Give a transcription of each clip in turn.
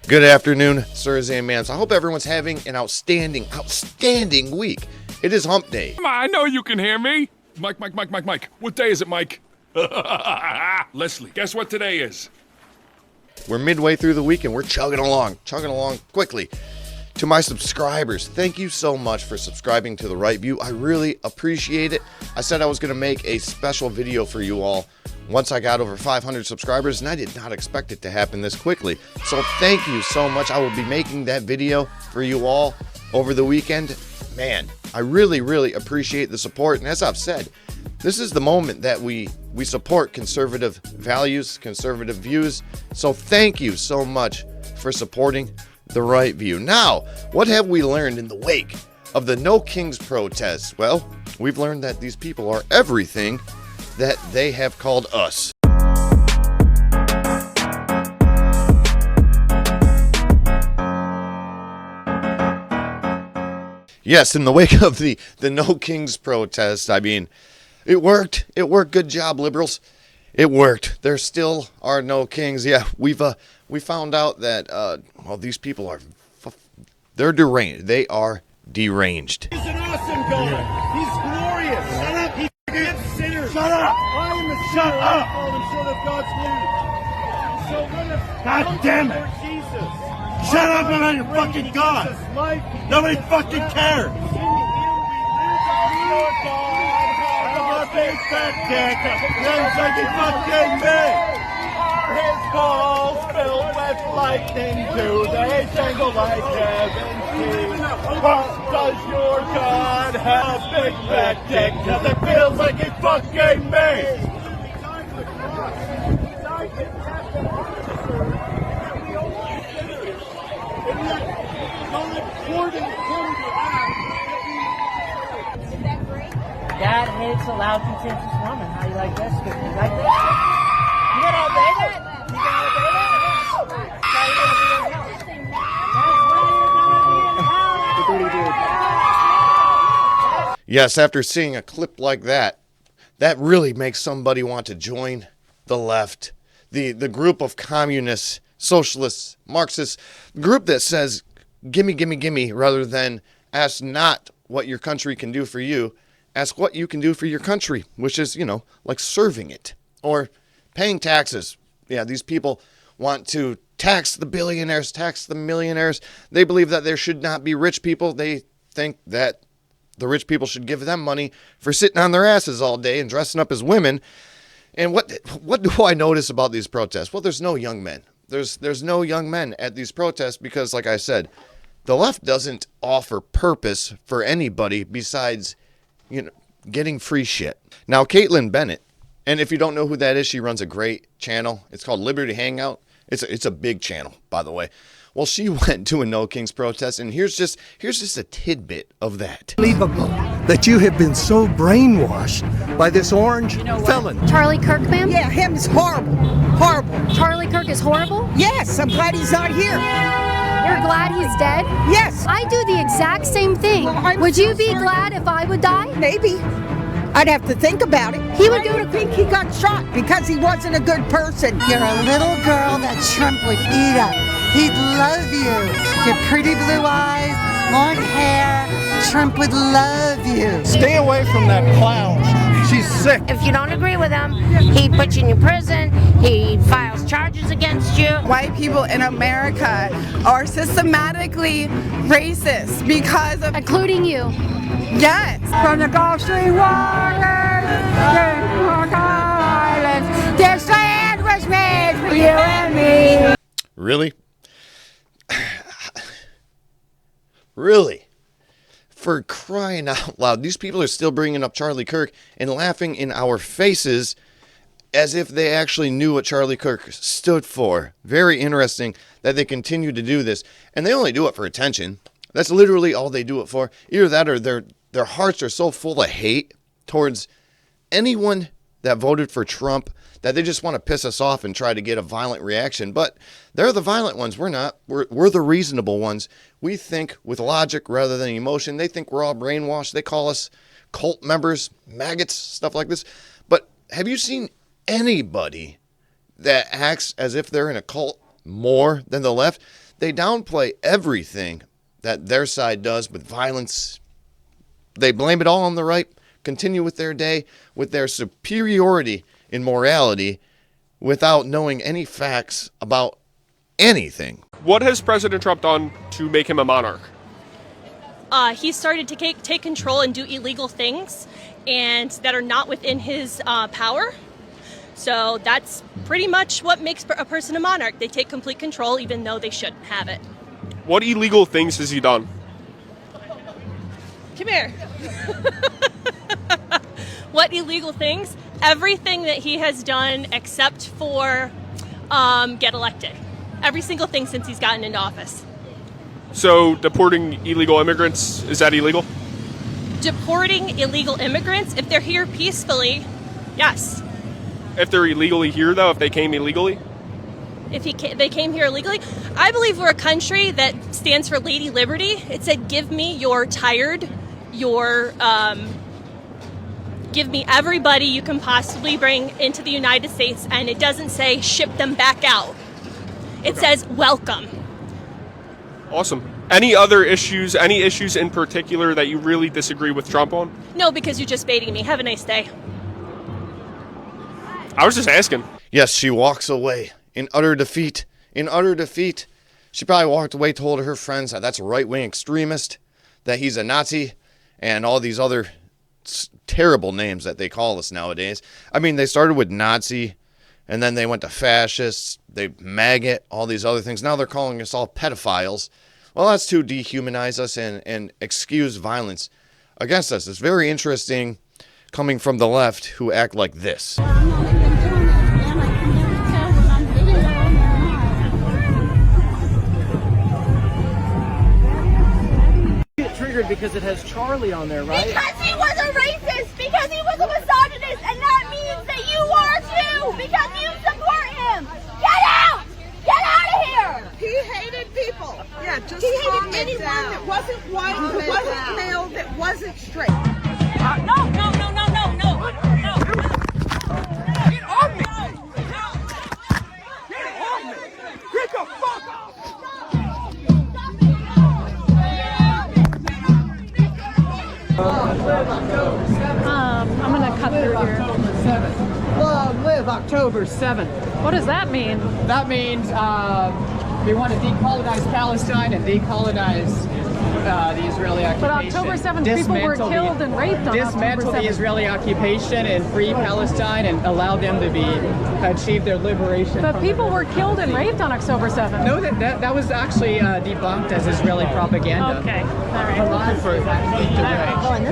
Good afternoon, sirs and ma'ams. I hope everyone's having an outstanding week. It is hump day. I know you can hear me. Mike. What day is it, Mike? Leslie, guess what today is? We're midway through the week and we're chugging along quickly. To my subscribers, thank you so much for subscribing to The Right View. I really appreciate it. I said I was going to make a special video for you all once I got over 500 subscribers, and I did not expect it to happen this quickly. So thank you so much. I will be making that video for you all over the weekend. Man, I really appreciate the support. And as I've said, this is the moment that we support conservative values, conservative views. So thank you so much for supporting The Right View. Now, what have we learned in the wake of the No Kings protests? Well, we've learned that these people are everything that they have called us. Yes, in the wake of the No Kings protest, I mean, it worked. It worked. Good job, liberals. It worked. There still are no kings. Yeah, we found out that well, these people they're deranged. They are deranged. He's an awesome God. He's glorious. Shut up. He forgives sinners. Shut up. I am a sinner. I have fallen short of God's glory. So let us God damn it. Jesus. Shut up about your fucking God. Nobody fucking cares. In him we live and God. I'm a big fat dick. Lives like he fucking me. His balls filled with lightning, do they tingle like heaven's teeth? But does your God have a big fat dick? Cause it feels like he fucking me! Dad hates a loud, contentious woman. How you like this? You like this? You gonna obey that? You gonna obey that? How you gonna be in hell? Yes, after seeing a clip like that, that really makes somebody want to join the left. The group of communists, socialists, Marxists, group that says, gimme, rather than ask not what your country can do for you, ask what you can do for your country, which is, like serving it or paying taxes. Yeah, these people want to tax the billionaires, tax the millionaires. They believe that there should not be rich people. They think that the rich people should give them money for sitting on their asses all day and dressing up as women. And what do I notice about these protests? Well, there's no young men. There's no young men at these protests because, like I said, the left doesn't offer purpose for anybody besides getting free shit. Now, Caitlin Bennett, and if you don't know who that is, she runs a great channel. It's called Liberty Hangout. It's a big channel, by the way. Well, she went to a No Kings protest, and here's just a tidbit of that. Unbelievable that you have been so brainwashed by this orange felon. Charlie Kirk, ma'am? Yeah, him is horrible. Horrible. Charlie Kirk is horrible? Yes, I'm glad he's not here. You're glad he's dead? Yes. I do the exact same thing. Well, would you be glad if I would die? Maybe. I'd have to think about it. He would go to think he got shot because he wasn't a good person. You're a little girl that Trump would eat up. He'd love you. Your pretty blue eyes, long hair. Trump would love you. Stay away from that clown. She's sick. If you don't agree with him, he puts you in prison, he files charges against you. White people in America are systematically racist because of... Including you. Yes. From the Gulf Stream waters, islands, this land was made for you and me. Really? Really? For crying out loud, these people are still bringing up Charlie Kirk and laughing in our faces as if they actually knew what Charlie Kirk stood for. Very interesting that they continue to do this. And they only do it for attention. That's literally all they do it for. Either that or their hearts are so full of hate towards anyone that voted for Trump that they just want to piss us off and try to get a violent reaction. But they're the violent ones. We're not. We're the reasonable ones. We think with logic rather than emotion. They think we're all brainwashed. They call us cult members, maggots, stuff like this. But have you seen anybody that acts as if they're in a cult more than the left? They downplay everything that their side does with violence. They blame it all on the right, continue with their day, with their superiority in morality, without knowing any facts about anything. What has President Trump done to make him a monarch? He started to take control and do illegal things and that are not within his power. So that's pretty much what makes a person a monarch. They take complete control even though they shouldn't have it. What illegal things has he done? Come here. What illegal things? Everything that he has done except for get elected. Every single thing since he's gotten into office. So deporting illegal immigrants, is that illegal? Deporting illegal immigrants, if they're here peacefully, yes. If they're illegally here, though, if they came illegally? If they came here illegally, I believe we're a country that stands for Lady Liberty. It said, give me your tired, give me everybody you can possibly bring into the United States, and it doesn't say ship them back out. It says welcome. Awesome. Any other issues, any issues in particular that you really disagree with Trump on? No, because you're just baiting me. Have a nice day. I was just asking. Yes, she walks away in utter defeat. In utter defeat. She probably walked away, told her friends that that's a right-wing extremist, that he's a Nazi, and all these other terrible names that they call us nowadays. I mean, they started with Nazi, and then they went to fascists, they maggot, all these other things. Now they're calling us all pedophiles. Well, that's to dehumanize us and excuse violence against us. It's very interesting coming from the left who act like this. Triggered because it has Charlie on there, right? Because he was a racist, because he was a misogynist, and that means that you are too, because you support him. Get out! Get out of here! He hated people. Yeah, just He hated calm it anyone down. that wasn't white, Calm that it wasn't down. male, that wasn't straight. No. Get off me! Get off me! Get the fuck off! I'm gonna cut through here. Long live October 7th. What does that mean? That means we want to decolonize Palestine and decolonize the Israeli occupation. But October 7th, people were Dismantle killed and raped on October Dismantle 7th. the Israeli occupation and free Palestine and allow them to achieve their liberation. But people were killed and raped on October 7th. No, that was actually debunked as Israeli propaganda. Okay, all right. Philosophers actually did.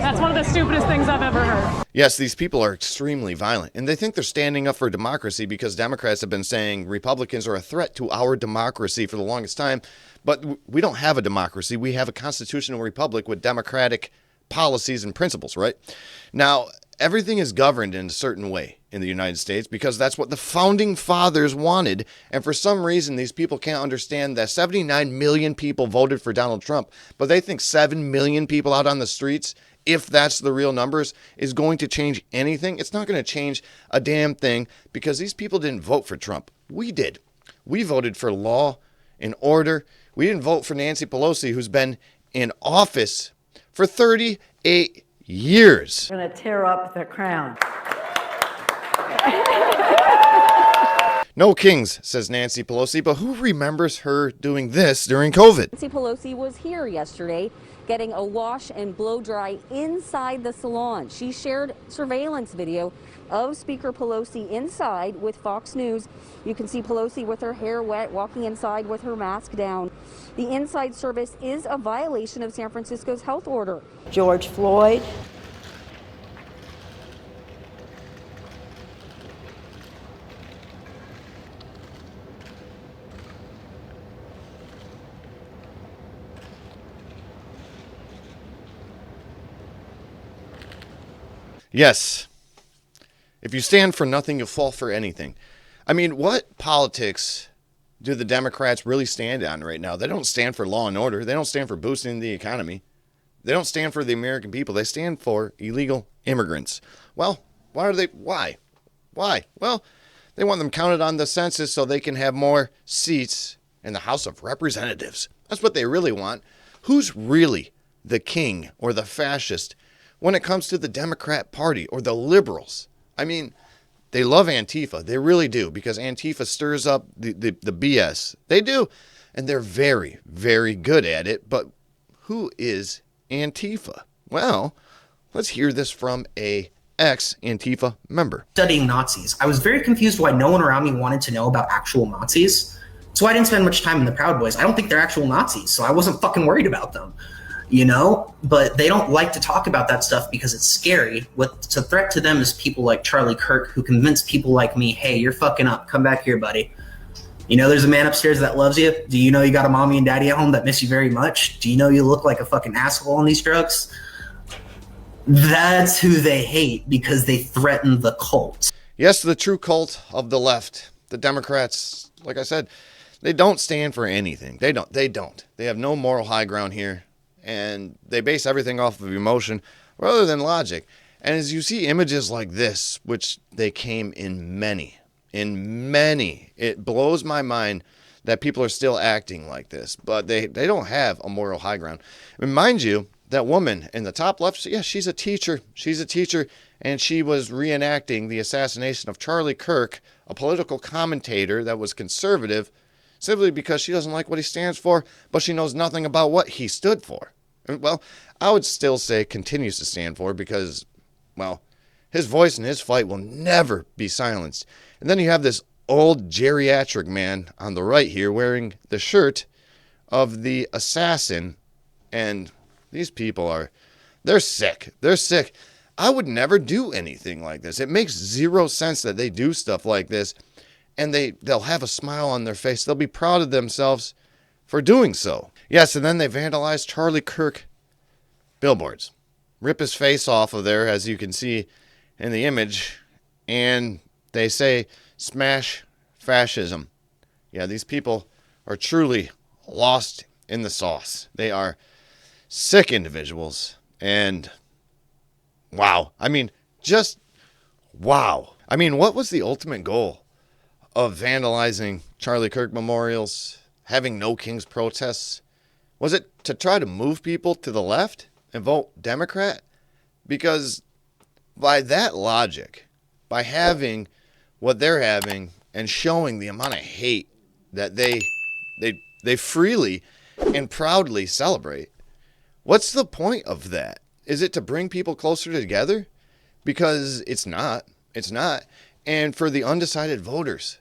That's one of the stupidest things I've ever heard. Yes, these people are extremely violent, and they think they're standing up for democracy because Democrats have been saying Republicans are a threat to our democracy for the longest time. But we don't have a democracy. We have a constitutional republic with democratic policies and principles, right? Now, everything is governed in a certain way in the United States because that's what the founding fathers wanted. And for some reason, these people can't understand that 79 million people voted for Donald Trump, but they think 7 million people out on the streets, if that's the real numbers, is going to change anything. It's not going to change a damn thing because these people didn't vote for Trump. We did. We voted for law and order. We didn't vote for Nancy Pelosi, who's been in office for 38 years. We're going to tear up the crown. No kings, says Nancy Pelosi, but who remembers her doing this during COVID? Nancy Pelosi was here yesterday getting a wash and blow dry inside the salon. She shared surveillance video of Speaker Pelosi inside with Fox News. You can see Pelosi with her hair wet, walking inside with her mask down. The inside service is a violation of San Francisco's health order. George Floyd. Yes. If you stand for nothing, you'll fall for anything. I mean, what politics do the Democrats really stand on right now? They don't stand for law and order. They don't stand for boosting the economy. They don't stand for the American people. They stand for illegal immigrants. Well, why? Well, they want them counted on the census so they can have more seats in the House of Representatives. That's what they really want. Who's really the king or the fascist when it comes to the Democrat Party or the liberals? I mean, they love Antifa. They really do, because Antifa stirs up the BS. They do. And they're very, very good at it. But who is Antifa? Well, let's hear this from a ex-Antifa member. Studying Nazis, I was very confused why no one around me wanted to know about actual Nazis. So I didn't spend much time in the Proud Boys. I don't think they're actual Nazis, so I wasn't fucking worried about them. You know? But they don't like to talk about that stuff because it's scary. What's a threat to them is people like Charlie Kirk, who convince people like me, hey, you're fucking up. Come back here, buddy. You know there's a man upstairs that loves you? Do you know you got a mommy and daddy at home that miss you very much? Do you know you look like a fucking asshole on these drugs? That's who they hate, because they threaten the cult. Yes, the true cult of the left. The Democrats, like I said, they don't stand for anything. They don't. They have no moral high ground here, and they base everything off of emotion rather than logic. And as you see images like this, which they came in many, it blows my mind that people are still acting like this, but they don't have a moral high ground. And mind you, that woman in the top left, yeah, she's a teacher. She's a teacher, and she was reenacting the assassination of Charlie Kirk, a political commentator that was conservative, simply because she doesn't like what he stands for, but she knows nothing about what he stood for. Well, I would still say continues to stand for, because, well, his voice and his fight will never be silenced. And then you have this old geriatric man on the right here wearing the shirt of the assassin, and these people they're sick. They're sick. I would never do anything like this. It makes zero sense that they do stuff like this, and they'll have a smile on their face. They'll be proud of themselves for doing so. Yes, and then they vandalized Charlie Kirk billboards. Rip his face off of there, as you can see in the image, and they say, smash fascism. Yeah, these people are truly lost in the sauce. They are sick individuals, and wow. I mean, just wow. I mean, what was the ultimate goal of vandalizing Charlie Kirk memorials, having No Kings protests? Was it to try to move people to the left and vote Democrat? Because by that logic, by having what they're having and showing the amount of hate that they freely and proudly celebrate, what's the point of that? Is it to bring people closer together? Because it's not. It's not. And for the undecided voters,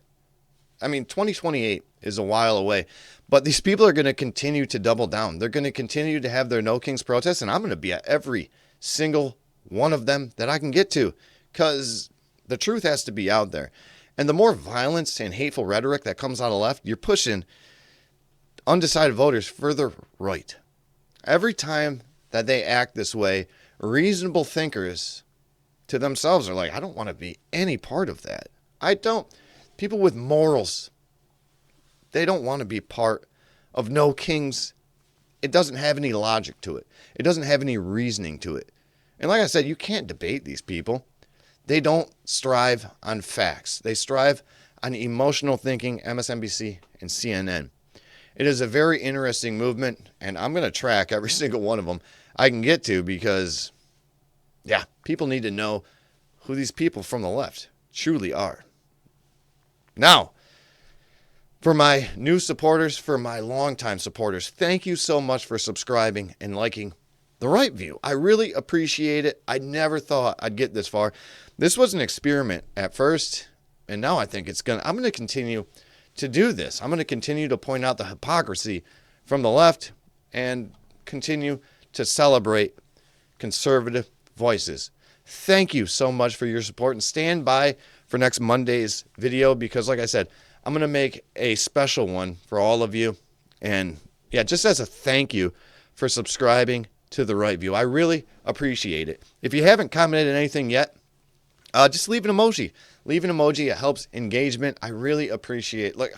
I mean, 2028 is a while away, but these people are going to continue to double down. They're going to continue to have their No Kings protests, and I'm going to be at every single one of them that I can get to, because the truth has to be out there. And the more violence and hateful rhetoric that comes out of the left, you're pushing undecided voters further right. Every time that they act this way, reasonable thinkers to themselves are like, I don't want to be any part of that. I don't. People with morals, they don't want to be part of No Kings. It doesn't have any logic to it. It doesn't have any reasoning to it. And like I said, you can't debate these people. They don't strive on facts. They strive on emotional thinking, MSNBC and CNN. It is a very interesting movement, and I'm going to track every single one of them I can get to, because, yeah, people need to know who these people from the left truly are. Now, for my new supporters, for my longtime supporters, thank you so much for subscribing and liking The Right View. I really appreciate it. I never thought I'd get this far. This was an experiment at first, and now I think I'm going to continue to do this. I'm going to continue to point out the hypocrisy from the left and continue to celebrate conservative voices. Thank you so much for your support, and stand by for next Monday's video, because like I said, I'm going to make a special one for all of you. And yeah, just as a thank you for subscribing to The Right View. I really appreciate it. If you haven't commented anything yet, just leave an emoji. Leave an emoji. It helps engagement. I really appreciate. Look,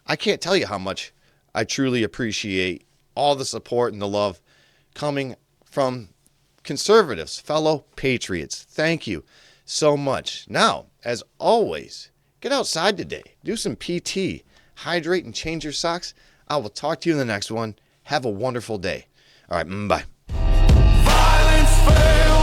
I can't tell you how much I truly appreciate all the support and the love coming from conservatives, fellow patriots. Thank you so much. Now, as always, get outside today. Do some PT. Hydrate and change your socks. I will talk to you in the next one. Have a wonderful day. All right, bye. Violence fails.